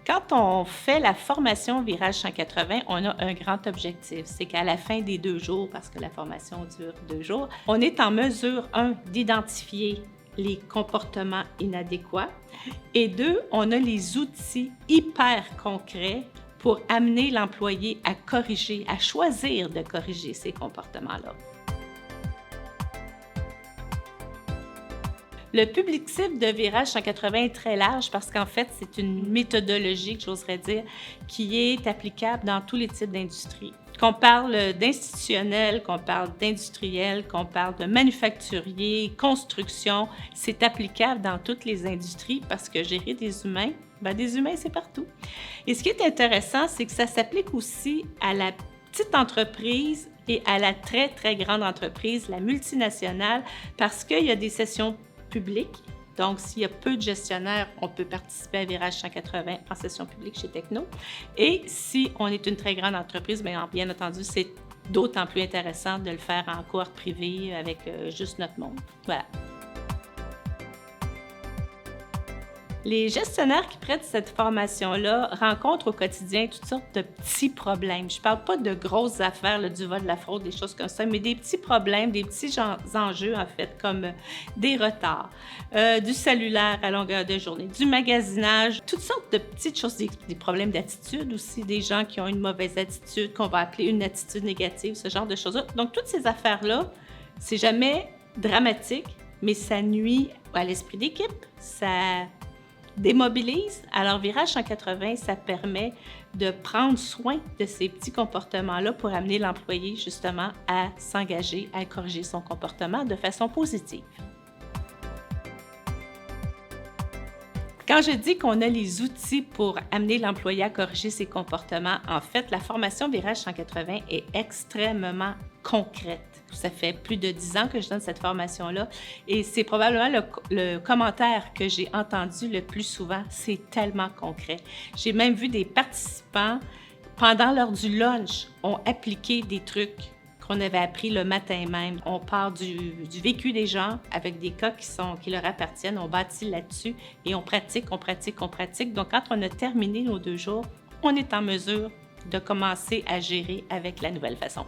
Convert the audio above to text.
Quand on fait la formation Virage 180, on a un grand objectif. C'est qu'à la fin des 2 jours, parce que la formation dure 2 jours, on est en mesure, d'identifier les comportements inadéquats et 2, on a les outils hyper concrets pour amener l'employé à corriger, à choisir de corriger ces comportements-là. Le public cible de Virage 180 est très large parce qu'en fait, c'est une méthodologie, j'oserais dire, qui est applicable dans tous les types d'industries. Qu'on parle d'institutionnel, qu'on parle d'industriel, qu'on parle de manufacturier, construction, c'est applicable dans toutes les industries parce que gérer des humains, des humains, c'est partout. Et ce qui est intéressant, c'est que ça s'applique aussi à la petite entreprise et à la très, très grande entreprise, la multinationale, parce qu'il y a des sessions publiques. Donc, s'il y a peu de gestionnaires, on peut participer à Virage 180 en session publique chez Techno. Et si on est une très grande entreprise, bien entendu, c'est d'autant plus intéressant de le faire en cohorte privée avec juste notre monde. Voilà. Les gestionnaires qui prêtent cette formation-là rencontrent au quotidien toutes sortes de petits problèmes. Je ne parle pas de grosses affaires, là, du vol, de la fraude, des choses comme ça, mais des petits problèmes, des petits enjeux, en fait, comme des retards, du cellulaire à longueur de journée, du magasinage, toutes sortes de petites choses, des problèmes d'attitude aussi, des gens qui ont une mauvaise attitude, qu'on va appeler une attitude négative, ce genre de choses-là. Donc, toutes ces affaires-là, c'est jamais dramatique, mais ça nuit à l'esprit d'équipe, ça démobilise. Alors, Virage 180, ça permet de prendre soin de ces petits comportements-là pour amener l'employé, justement, à s'engager, à corriger son comportement de façon positive. Quand je dis qu'on a les outils pour amener l'employé à corriger ses comportements, en fait, la formation Virage 180 est extrêmement concrète. Ça fait plus de 10 ans que je donne cette formation-là et c'est probablement le commentaire que j'ai entendu le plus souvent. C'est tellement concret. J'ai même vu des participants, pendant l'heure du lunch, ont appliqué des trucs qu'on avait appris le matin même. On part du vécu des gens avec des cas qui leur appartiennent. On bâtit là-dessus et on pratique. Donc, quand on a terminé nos 2 jours, on est en mesure de commencer à gérer avec la nouvelle façon.